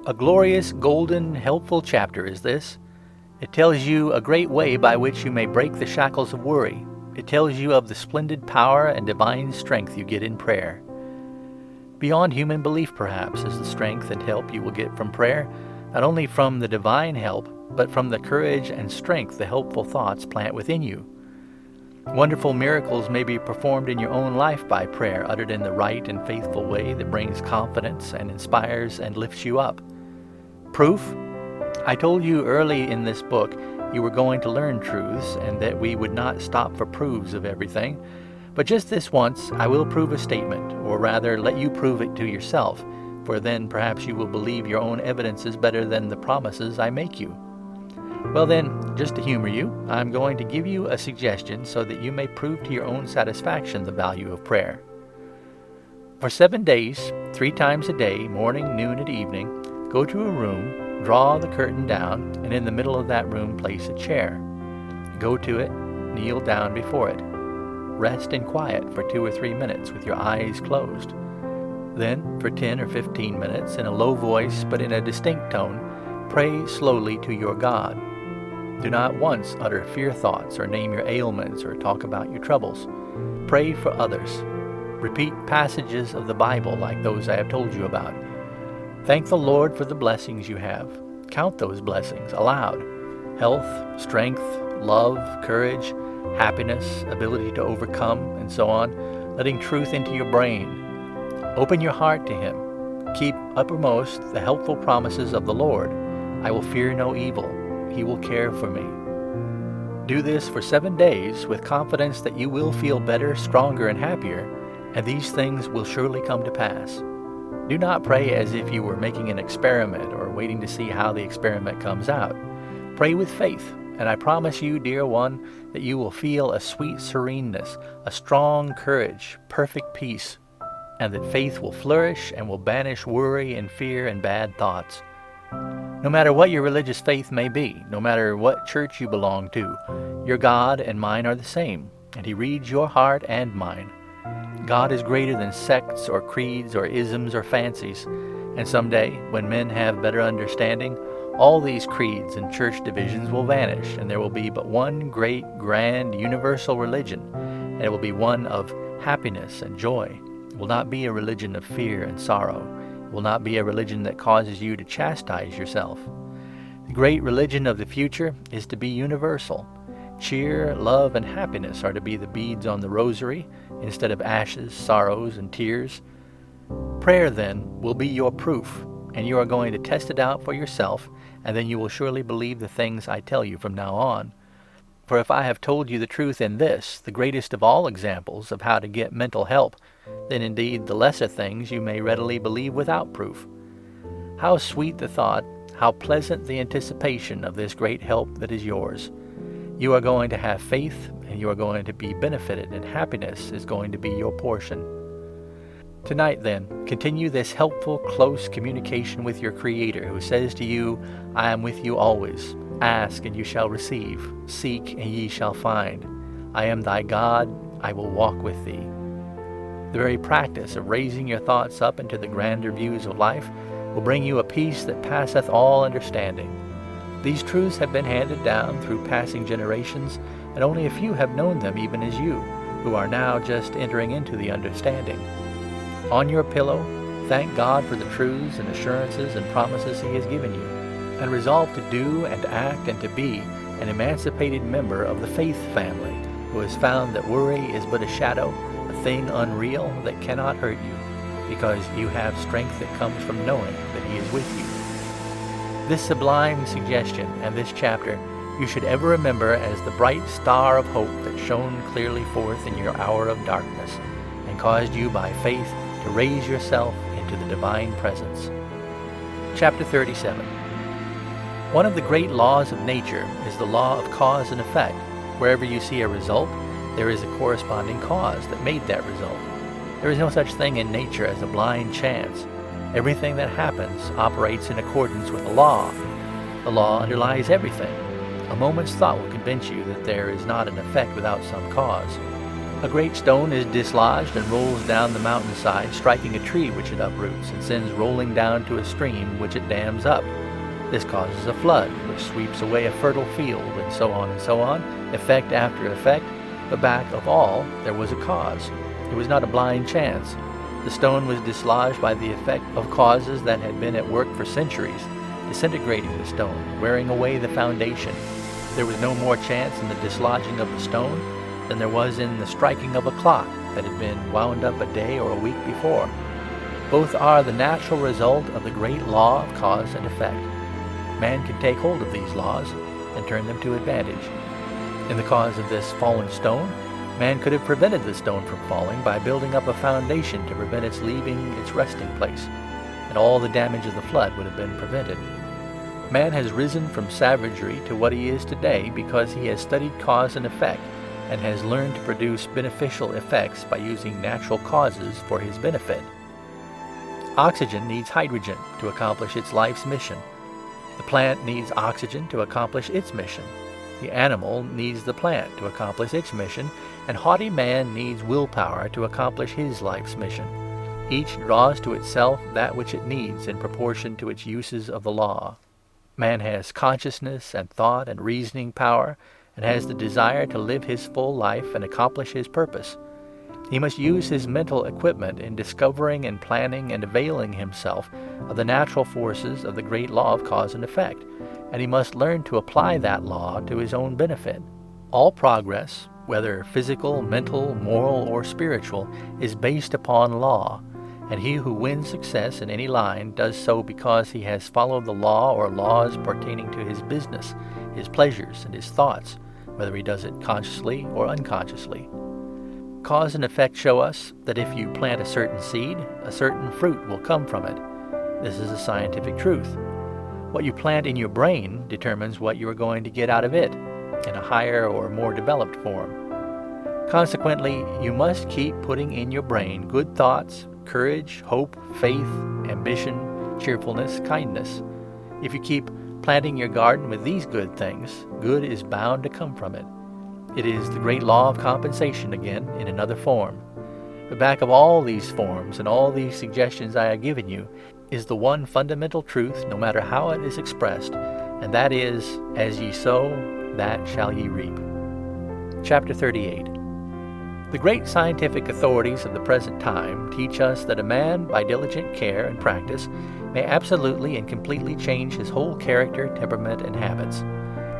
A glorious, golden, helpful chapter is this. It tells you a great way by which you may break the shackles of worry. It tells you of the splendid power and divine strength you get in prayer. Beyond human belief, perhaps, is the strength and help you will get from prayer, not only from the divine help, but from the courage and strength the helpful thoughts plant within you. Wonderful miracles may be performed in your own life by prayer, uttered in the right and faithful way that brings confidence and inspires and lifts you up. Proof? I told you early in this book you were going to learn truths and that we would not stop for proofs of everything. But just this once, I will prove a statement, or rather let you prove it to yourself, for then perhaps you will believe your own evidences better than the promises I make you. Well then, just to humor you, I'm going to give you a suggestion so that you may prove to your own satisfaction the value of prayer. For 7 days, 3 times a day, morning, noon, and evening, go to a room, draw the curtain down, and in the middle of that room place a chair. Go to it, kneel down before it. Rest in quiet for 2 or 3 minutes with your eyes closed. Then, for 10 or 15 minutes, in a low voice but in a distinct tone, pray slowly to your God. Do not once utter fear thoughts or name your ailments or talk about your troubles. Pray for others. Repeat passages of the Bible like those I have told you about. Thank the Lord for the blessings you have. Count those blessings aloud. Health, strength, love, courage, happiness, ability to overcome, and so on, letting truth into your brain. Open your heart to Him. Keep uppermost the helpful promises of the Lord. I will fear no evil. He will care for me. Do this for 7 days with confidence that you will feel better, stronger, and happier, and these things will surely come to pass. Do not pray as if you were making an experiment or waiting to see how the experiment comes out. Pray with faith, and I promise you, dear one, that you will feel a sweet sereneness, a strong courage, perfect peace, and that faith will flourish and will banish worry and fear and bad thoughts. No matter what your religious faith may be, no matter what church you belong to, your God and mine are the same, and He reads your heart and mine. God is greater than sects or creeds or isms or fancies, and someday, when men have better understanding, all these creeds and church divisions will vanish, and there will be but one great, grand, universal religion, and it will be one of happiness and joy. It will not be a religion of fear and sorrow. It will not be a religion that causes you to chastise yourself. The great religion of the future is to be universal. Cheer, love, and happiness are to be the beads on the rosary, instead of ashes, sorrows, and tears. Prayer, then, will be your proof, and you are going to test it out for yourself, and then you will surely believe the things I tell you from now on. For if I have told you the truth in this, the greatest of all examples of how to get mental help, then indeed the lesser things you may readily believe without proof. How sweet the thought, how pleasant the anticipation of this great help that is yours. You are going to have faith, and you are going to be benefited, and happiness is going to be your portion. Tonight, then, continue this helpful, close communication with your Creator, who says to you, I am with you always. Ask, and you shall receive. Seek, and ye shall find. I am thy God. I will walk with thee. The very practice of raising your thoughts up into the grander views of life will bring you a peace that passeth all understanding. These truths have been handed down through passing generations, and only a few have known them even as you, who are now just entering into the understanding. On your pillow, thank God for the truths and assurances and promises He has given you, and resolve to do and act and to be an emancipated member of the faith family, who has found that worry is but a shadow, a thing unreal that cannot hurt you, because you have strength that comes from knowing that He is with you. This sublime suggestion and this chapter you should ever remember as the bright star of hope that shone clearly forth in your hour of darkness and caused you by faith to raise yourself into the divine presence. Chapter 37. One of the great laws of nature is the law of cause and effect. Wherever you see a result, there is a corresponding cause that made that result. There is no such thing in nature as a blind chance. Everything that happens operates in accordance with a law. The law underlies everything. A moment's thought will convince you that there is not an effect without some cause. A great stone is dislodged and rolls down the mountainside, striking a tree which it uproots and sends rolling down to a stream which it dams up. This causes a flood, which sweeps away a fertile field, and so on, effect after effect. But back of all, there was a cause. It was not a blind chance. The stone was dislodged by the effect of causes that had been at work for centuries, disintegrating the stone, wearing away the foundation. There was no more chance in the dislodging of the stone than there was in the striking of a clock that had been wound up a day or a week before. Both are the natural result of the great law of cause and effect. Man can take hold of these laws and turn them to advantage. In the cause of this fallen stone, man could have prevented the stone from falling by building up a foundation to prevent its leaving its resting place, and all the damage of the flood would have been prevented. Man has risen from savagery to what he is today because he has studied cause and effect and has learned to produce beneficial effects by using natural causes for his benefit. Oxygen needs hydrogen to accomplish its life's mission. The plant needs oxygen to accomplish its mission. The animal needs the plant to accomplish its mission, and haughty man needs willpower to accomplish his life's mission. Each draws to itself that which it needs in proportion to its uses of the law. Man has consciousness and thought and reasoning power, and has the desire to live his full life and accomplish his purpose. He must use his mental equipment in discovering and planning and availing himself of the natural forces of the great law of cause and effect, and he must learn to apply that law to his own benefit. All progress, whether physical, mental, moral, or spiritual, is based upon law, and he who wins success in any line does so because he has followed the law or laws pertaining to his business, his pleasures, and his thoughts, whether he does it consciously or unconsciously. Cause and effect show us that if you plant a certain seed, a certain fruit will come from it. This is a scientific truth. What you plant in your brain determines what you are going to get out of it, in a higher or more developed form. Consequently, you must keep putting in your brain good thoughts, courage, hope, faith, ambition, cheerfulness, kindness. If you keep planting your garden with these good things, good is bound to come from it. It is the great law of compensation again, in another form. But back of all these forms and all these suggestions I have given you is the one fundamental truth, no matter how it is expressed, and that is, as ye sow, that shall ye reap. Chapter 38. The great scientific authorities of the present time teach us that a man, by diligent care and practice, may absolutely and completely change his whole character, temperament, and habits.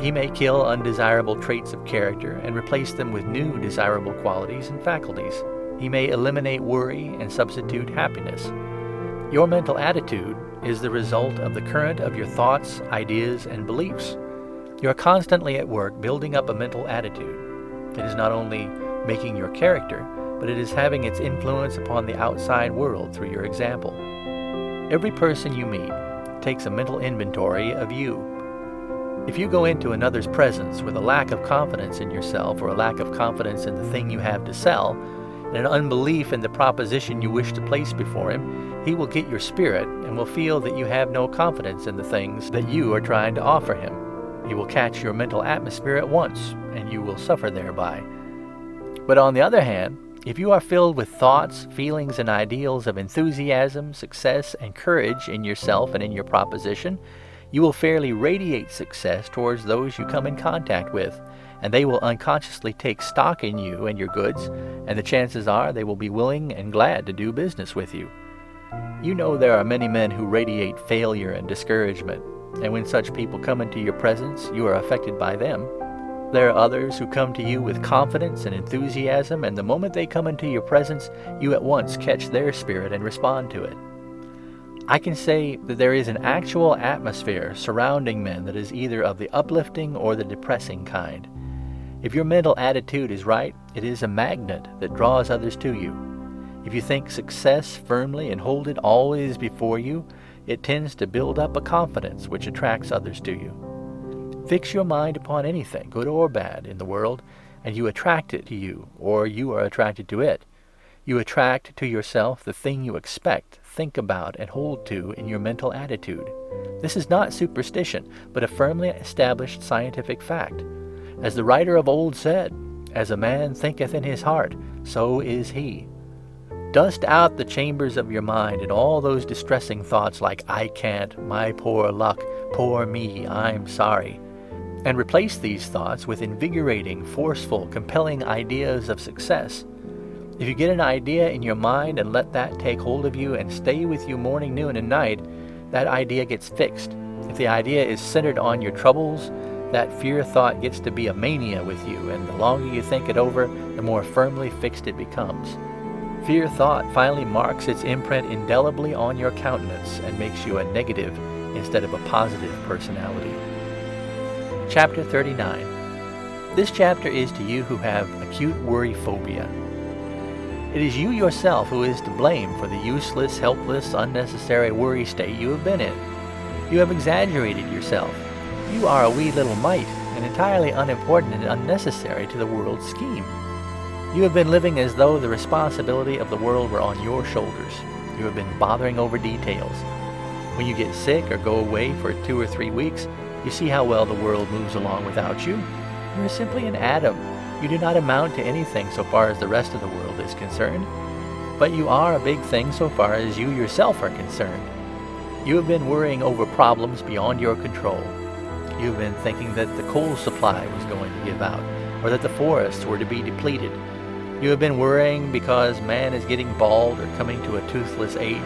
He may kill undesirable traits of character and replace them with new desirable qualities and faculties. He may eliminate worry and substitute happiness. Your mental attitude is the result of the current of your thoughts, ideas, and beliefs. You are constantly at work building up a mental attitude. It is not only making your character, but it is having its influence upon the outside world through your example. Every person you meet takes a mental inventory of you. If you go into another's presence with a lack of confidence in yourself or a lack of confidence in the thing you have to sell, and an unbelief in the proposition you wish to place before him, he will get your spirit and will feel that you have no confidence in the things that you are trying to offer him. He will catch your mental atmosphere at once, and you will suffer thereby. But on the other hand, if you are filled with thoughts, feelings, and ideals of enthusiasm, success, and courage in yourself and in your proposition, you will fairly radiate success towards those you come in contact with, and they will unconsciously take stock in you and your goods, and the chances are they will be willing and glad to do business with you. You know there are many men who radiate failure and discouragement, and when such people come into your presence, you are affected by them. There are others who come to you with confidence and enthusiasm, and the moment they come into your presence, you at once catch their spirit and respond to it. I can say that there is an actual atmosphere surrounding men that is either of the uplifting or the depressing kind. If your mental attitude is right, it is a magnet that draws others to you. If you think success firmly and hold it always before you, it tends to build up a confidence which attracts others to you. Fix your mind upon anything, good or bad, in the world, and you attract it to you, or you are attracted to it. You attract to yourself the thing you expect, think about, and hold to in your mental attitude. This is not superstition, but a firmly established scientific fact. As the writer of old said, "As a man thinketh in his heart, so is he. Dust out the chambers of your mind and all those distressing thoughts like I can't, my poor luck, poor me, I'm sorry. And replace these thoughts with invigorating, forceful, compelling ideas of success. If you get an idea in your mind and let that take hold of you and stay with you morning, noon, and night, that idea gets fixed. If the idea is centered on your troubles, that fear thought gets to be a mania with you, and the longer you think it over, the more firmly fixed it becomes. Fear thought finally marks its imprint indelibly on your countenance and makes you a negative instead of a positive personality. Chapter 39. This chapter is to you who have acute worry phobia. It is you yourself who is to blame for the useless, helpless, unnecessary worry state you have been in. You have exaggerated yourself. You are a wee little mite, and entirely unimportant and unnecessary to the world's scheme. You have been living as though the responsibility of the world were on your shoulders. You have been bothering over details. When you get sick or go away for 2 or 3 weeks, you see how well the world moves along without you. You are simply an atom. You do not amount to anything so far as the rest of the world is concerned. But you are a big thing so far as you yourself are concerned. You have been worrying over problems beyond your control. You have been thinking that the coal supply was going to give out, or that the forests were to be depleted. You have been worrying because man is getting bald or coming to a toothless age.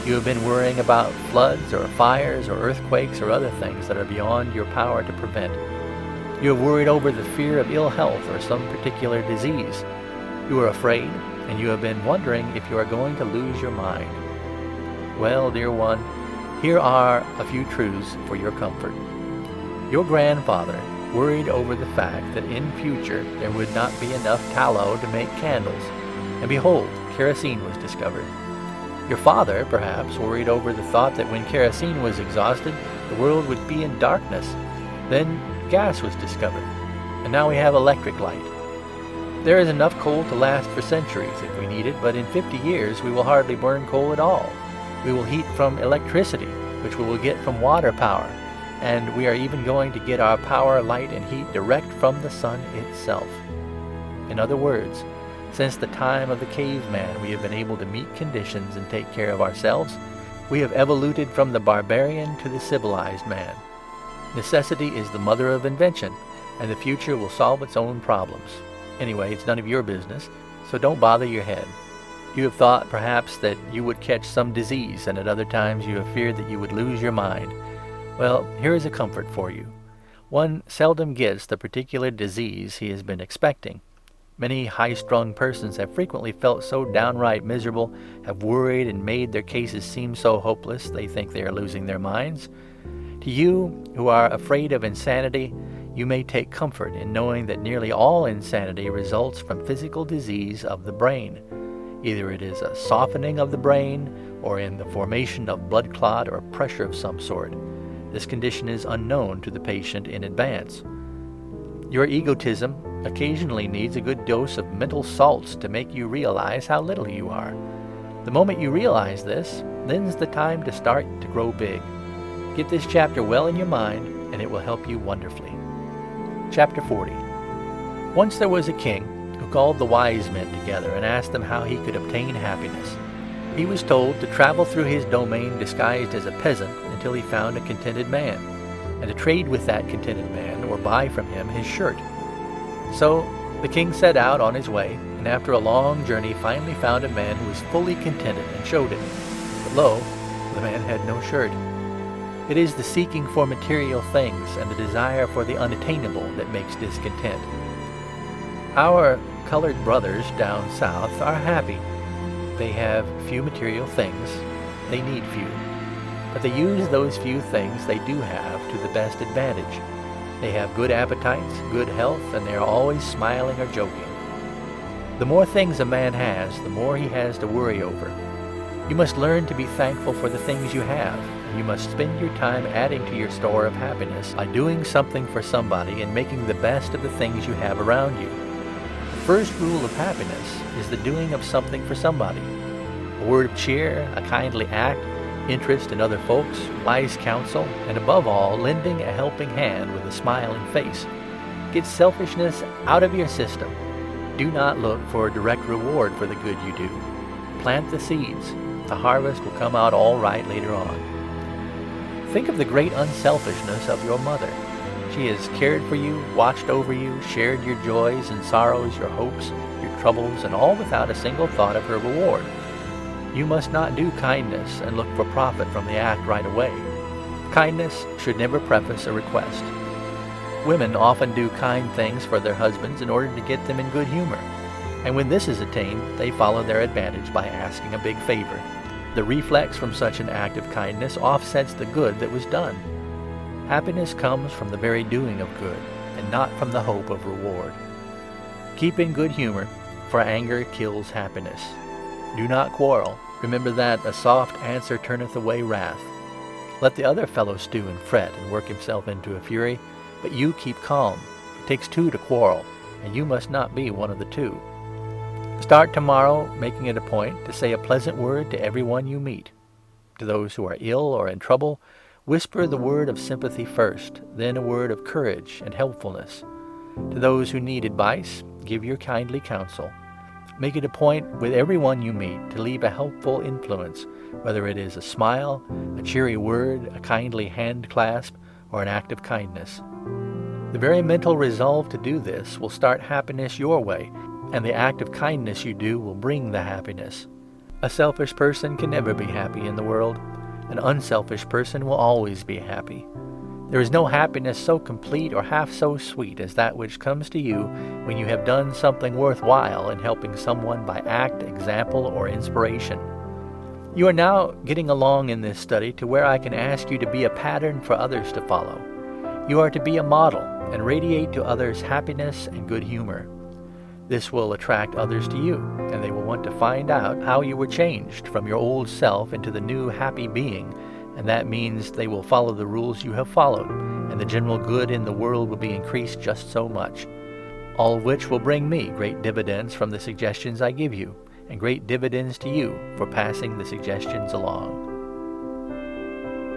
You have been worrying about floods or fires or earthquakes or other things that are beyond your power to prevent. You have worried over the fear of ill health or some particular disease. You are afraid, and you have been wondering if you are going to lose your mind. Well, dear one, here are a few truths for your comfort. Your grandfather worried over the fact that in future there would not be enough tallow to make candles, and behold, kerosene was discovered. Your father, perhaps, worried over the thought that when kerosene was exhausted, the world would be in darkness. Then gas was discovered, and now we have electric light. There is enough coal to last for centuries if we need it, but in 50 years we will hardly burn coal at all. We will heat from electricity, which we will get from water power, and we are even going to get our power, light, and heat direct from the sun itself. In other words, since the time of the caveman, we have been able to meet conditions and take care of ourselves. We have evoluted from the barbarian to the civilized man. Necessity is the mother of invention, and the future will solve its own problems. Anyway, it's none of your business, so don't bother your head. You have thought, perhaps, that you would catch some disease, and at other times you have feared that you would lose your mind. Well, here is a comfort for you. One seldom gets the particular disease he has been expecting. Many high-strung persons have frequently felt so downright miserable, have worried and made their cases seem so hopeless they think they are losing their minds. To you who are afraid of insanity, you may take comfort in knowing that nearly all insanity results from physical disease of the brain. Either it is a softening of the brain, or in the formation of blood clot or pressure of some sort. This condition is unknown to the patient in advance. Your egotism occasionally needs a good dose of mental salts to make you realize how little you are. The moment you realize this, then's the time to start to grow big. Get this chapter well in your mind, and it will help you wonderfully. Chapter 40. Once there was a king who called the wise men together and asked them how he could obtain happiness. He was told to travel through his domain disguised as a peasant until he found a contented man, and to trade with that contented man or buy from him his shirt. So the king set out on his way, and after a long journey finally found a man who was fully contented and showed it. But lo, the man had no shirt. It is the seeking for material things and the desire for the unattainable that makes discontent. Our colored brothers down south are happy. They have few material things. They need few. But they use those few things they do have to the best advantage. They have good appetites, good health, and they are always smiling or joking. The more things a man has, the more he has to worry over. You must learn to be thankful for the things you have, and you must spend your time adding to your store of happiness by doing something for somebody and making the best of the things you have around you. The first rule of happiness is the doing of something for somebody. A word of cheer, a kindly act, interest in other folks, wise counsel, and above all, lending a helping hand with a smiling face. Get selfishness out of your system. Do not look for a direct reward for the good you do. Plant the seeds. The harvest will come out all right later on. Think of the great unselfishness of your mother. She has cared for you, watched over you, shared your joys and sorrows, your hopes, your troubles, and all without a single thought of her reward. You must not do kindness and look for profit from the act right away. Kindness should never preface a request. Women often do kind things for their husbands in order to get them in good humor. And when this is attained, they follow their advantage by asking a big favor. The reflex from such an act of kindness offsets the good that was done. Happiness comes from the very doing of good, and not from the hope of reward. Keep in good humor, for anger kills happiness. Do not quarrel. Remember that a soft answer turneth away wrath. Let the other fellow stew and fret and work himself into a fury, but you keep calm. It takes two to quarrel, and you must not be one of the two. Start tomorrow making it a point to say a pleasant word to everyone you meet. To those who are ill or in trouble, whisper the word of sympathy first, then a word of courage and helpfulness. To those who need advice, give your kindly counsel. Make it a point with everyone you meet to leave a helpful influence, whether it is a smile, a cheery word, a kindly hand clasp, or an act of kindness. The very mental resolve to do this will start happiness your way, and the act of kindness you do will bring the happiness. A selfish person can never be happy in the world. An unselfish person will always be happy. There is no happiness so complete or half so sweet as that which comes to you when you have done something worthwhile in helping someone by act, example, or inspiration. You are now getting along in this study to where I can ask you to be a pattern for others to follow. You are to be a model and radiate to others happiness and good humor. This will attract others to you, and they will want to find out how you were changed from your old self into the new happy being, and that means they will follow the rules you have followed, and the general good in the world will be increased just so much. All of which will bring me great dividends from the suggestions I give you, and great dividends to you for passing the suggestions along.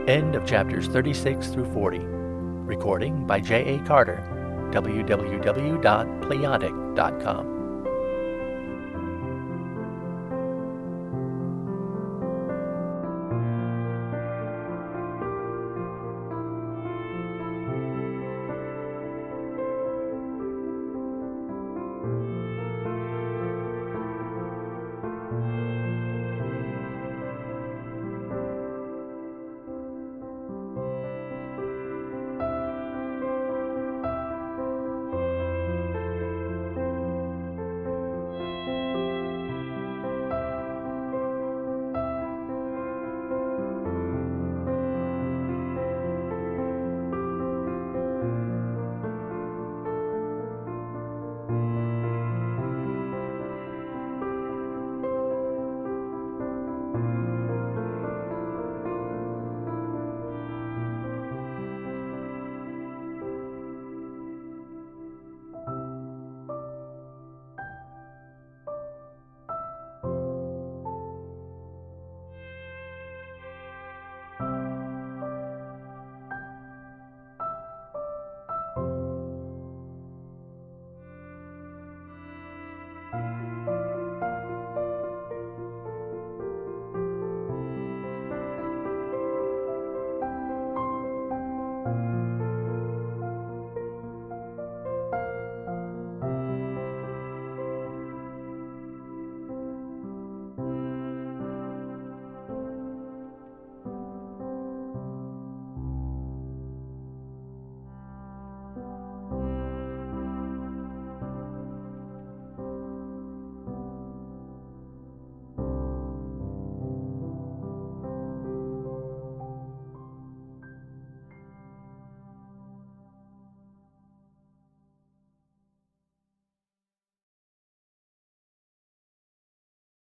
End of chapters 36 through 40. Recording by J.A. Carter, www.playonic.com.